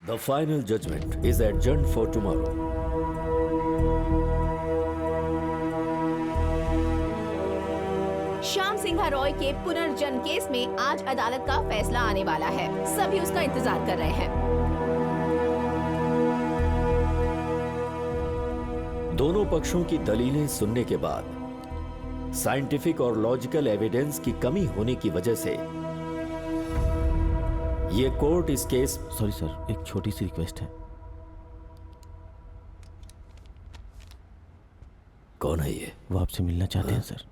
The final judgment is adjourned for tomorrow. Shyam Singha Roy के पुनर्जन्म case में आज अदालत का फैसला आने वाला है। सभी उसका इंतजार कर रहे हैं। दोनों पक्षों की दलीलें सुनने के बाद साइंटिफिक और लॉजिकल एविडेंस की कमी होने की वजह से ये कोर्ट इस केस। सॉरी सर, एक छोटी सी रिक्वेस्ट है। कौन है ये? वो आपसे मिलना चाहते हैं सर।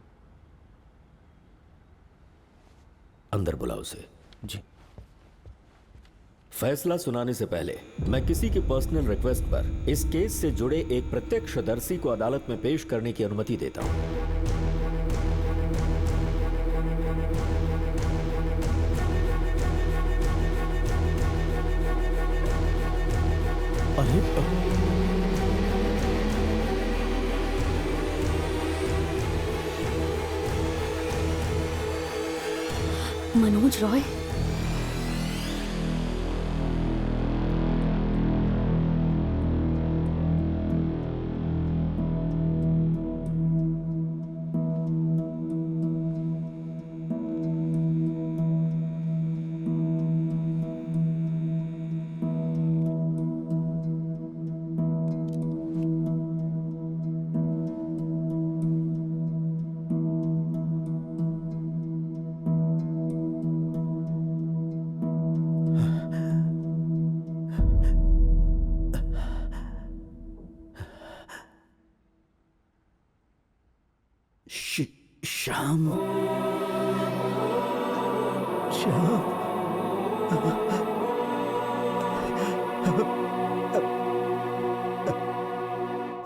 अंदर बुलाओ उसे। जी। फैसला सुनाने से पहले मैं किसी की पर्सनल रिक्वेस्ट पर इस केस से जुड़े एक प्रत्यक्षदर्शी को अदालत में पेश करने की अनुमति देता हूं। मनोज रॉय। श्याम, श्याम,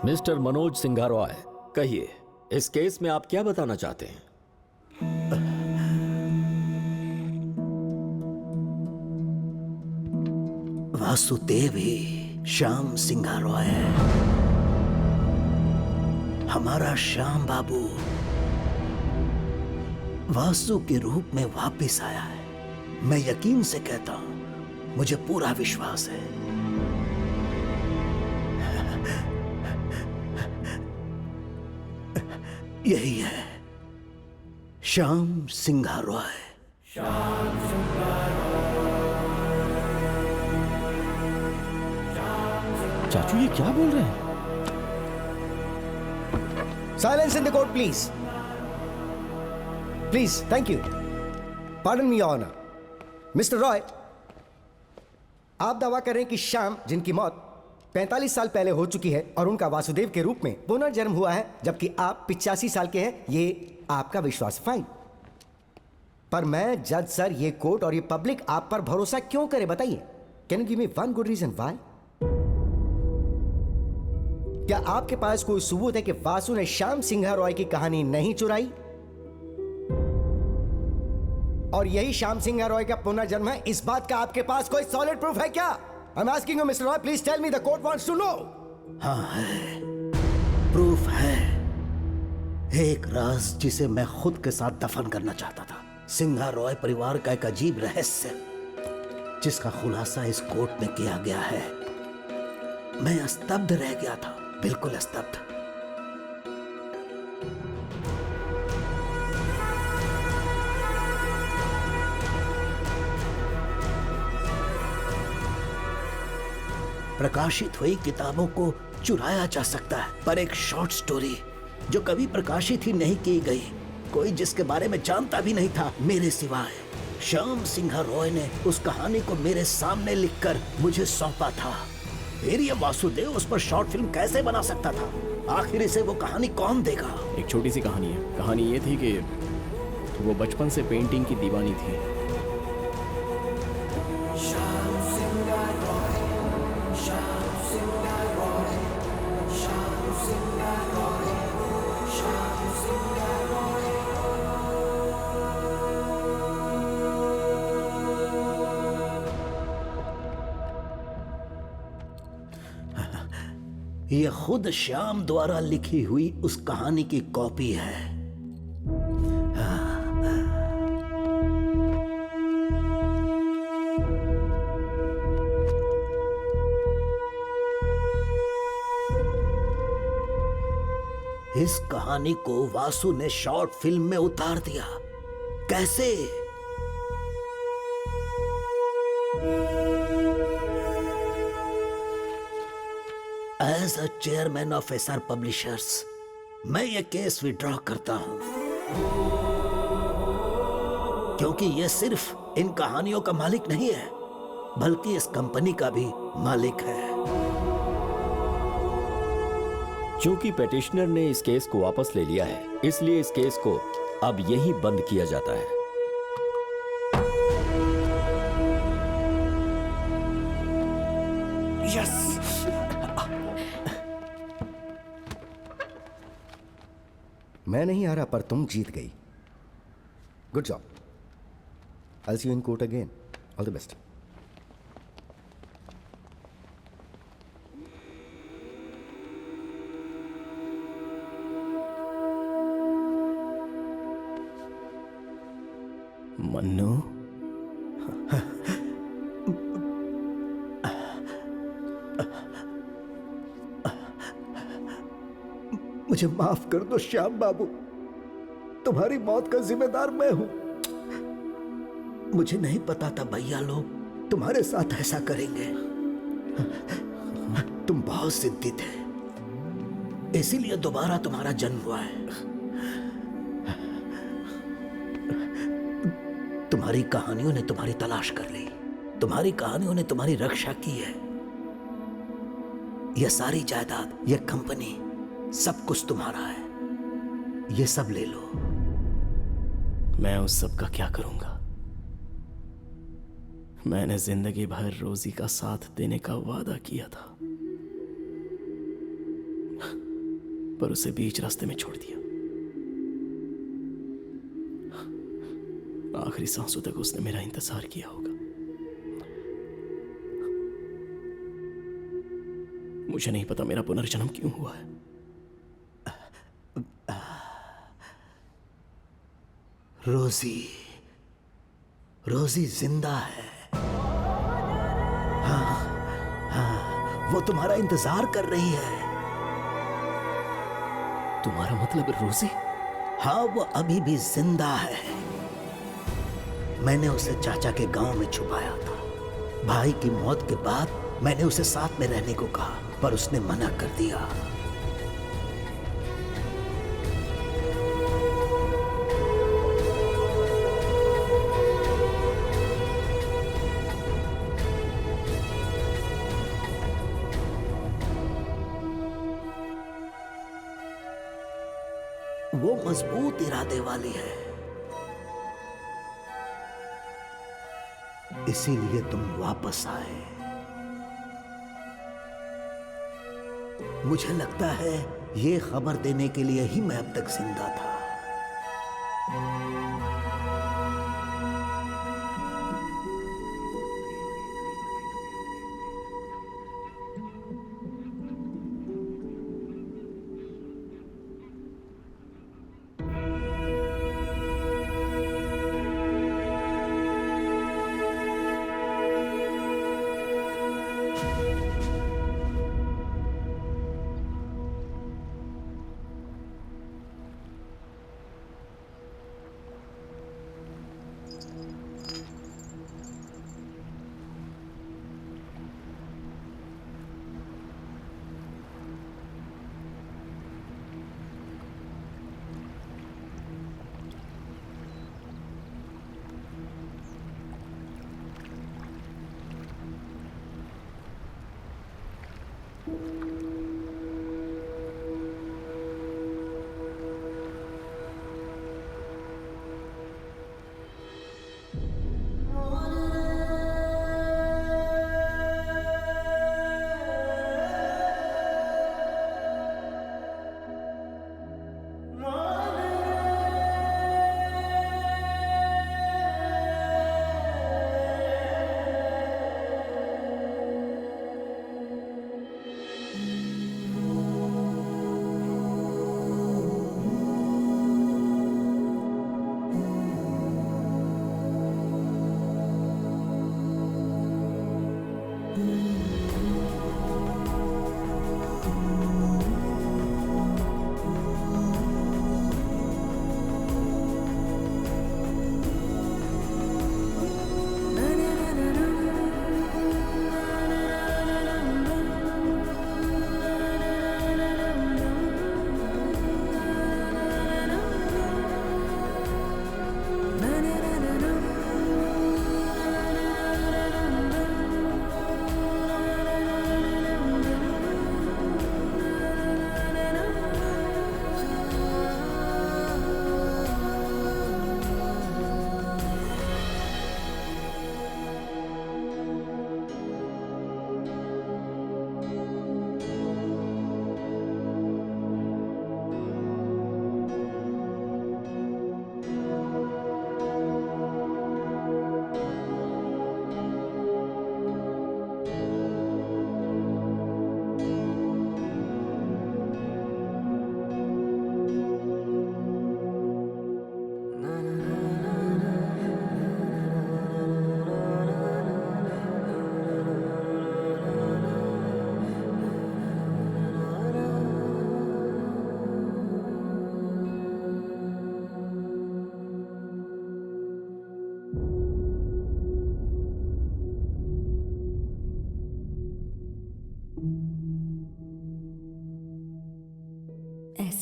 मिस्टर मनोज सिंघा रॉय, कहिए इस केस में आप क्या बताना चाहते हैं? वासुदेव ही श्याम सिंघा रॉय है। हमारा श्याम बाबू वासु के रूप में वापस आया है। मैं यकीन से कहता हूं, मुझे पूरा विश्वास है। यही है श्याम सिंघा रॉय। चाचू ये क्या बोल रहे हैं? Silence in the court, please. Please, thank you. Pardon me, Your Honor. Mr. Roy, आप दावा कर रहे हैं कि श्याम, जिनकी मौत 45 साल पहले हो चुकी है और उनका वासुदेव के रूप में पुनर्जन्म हुआ है, जबकि आप 85 साल के हैं, ये आपका विश्वास है। फाइन। पर मैं जज सर, ये कोर्ट और ये पब्लिक आप पर भरोसा क्यों करे, बताइए। Can you give me one good reason why? क्या आपके पास कोई सबूत है कि वासु ने श्याम सिंघा रॉय की कहानी नहीं चुराई और यही श्याम सिंघा रॉय का पुनर्जन्म है? इस बात का आपके पास कोई सॉलिड प्रूफ है क्या? I am asking you mister Roy, please tell me, the court wants to know. हाँ है, प्रूफ है। एक राज जिसे मैं खुद के साथ दफन करना चाहता था। सिंघा रॉय परिवार का एक अजीब रहस्य जिसका खुलासा इस कोर्ट में किया गया है। मैं स्तब्ध रह गया था, बिल्कुल स्तब्ध। प्रकाशित हुई किताबों को चुराया जा सकता है, पर एक शॉर्ट स्टोरी जो कभी प्रकाशित ही नहीं की गई, कोई जिसके बारे में जानता भी नहीं था मेरे सिवाय, श्याम सिंघा रॉय ने उस कहानी को मेरे सामने लिखकर मुझे सौंपा था। फिर ये वासुदेव उस पर शॉर्ट फिल्म कैसे बना सकता था? आखिर इसे वो कहानी कौन देगा? एक छोटी सी कहानी है। कहानी ये थी कि वो बचपन से पेंटिंग की दीवानी थी। ये खुद श्याम द्वारा लिखी हुई उस कहानी की कॉपी है। इस कहानी को वासु ने शॉर्ट फिल्म में उतार दिया। कैसे? As a chairman of SR publishers मैं ये केस विड्रॉ करता हूं, क्योंकि ये सिर्फ इन कहानियों का मालिक नहीं है, बल्कि इस कंपनी का भी मालिक है। क्योंकि पेटिशनर ने इस केस को वापस ले लिया है, इसलिए इस केस को अब यहीं बंद किया जाता है। यस। मैं नहीं हारा पर तुम जीत गई। Good job. I'll see you in court again. All the best. Mannu, मुझे माफ कर दो श्याम बाबू, तुम्हारी मौत का जिम्मेदार मैं हूं। मुझे नहीं पता था भैया लोग तुम्हारे साथ ऐसा करेंगे। तुम बहुत जिद्दी थे, इसीलिए दोबारा तुम्हारा जन्म हुआ है। तुम्हारी कहानियों ने तुम्हारी तलाश कर ली, तुम्हारी कहानियों ने तुम्हारी रक्षा की है। यह सारी जायदाद, यह कंपनी, सब कुछ तुम्हारा है। ये सब ले लो। मैं उस सब का क्या करूंगा? मैंने जिंदगी भर रोजी का साथ देने का वादा किया था, पर उसे बीच रास्ते में छोड़ दिया। आखिरी सांसों तक उसने मेरा इंतजार किया होगा। मुझे नहीं पता मेरा पुनर्जन्म क्यों हुआ है। रोजी, रोजी जिंदा है। हाँ, वो तुम्हारा इंतजार कर रही है। तुम्हारा मतलब रोजी? हाँ, वो अभी भी जिंदा है। मैंने उसे चाचा के गांव में छुपाया था। भाई की मौत के बाद मैंने उसे साथ में रहने को कहा, पर उसने मना कर दिया। वो मजबूत इरादे वाली है, इसीलिए तुम वापस आए। मुझे लगता है ये खबर देने के लिए ही मैं अब तक जिंदा था।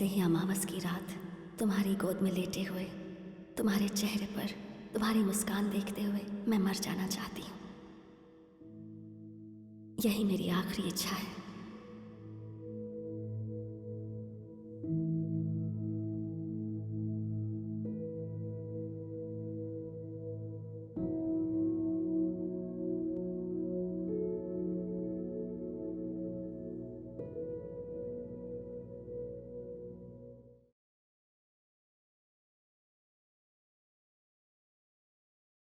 ऐसे ही अमावस की रात तुम्हारी गोद में लेटे हुए, तुम्हारे चेहरे पर तुम्हारी मुस्कान देखते हुए मैं मर जाना चाहती हूँ। यही मेरी आखिरी इच्छा है।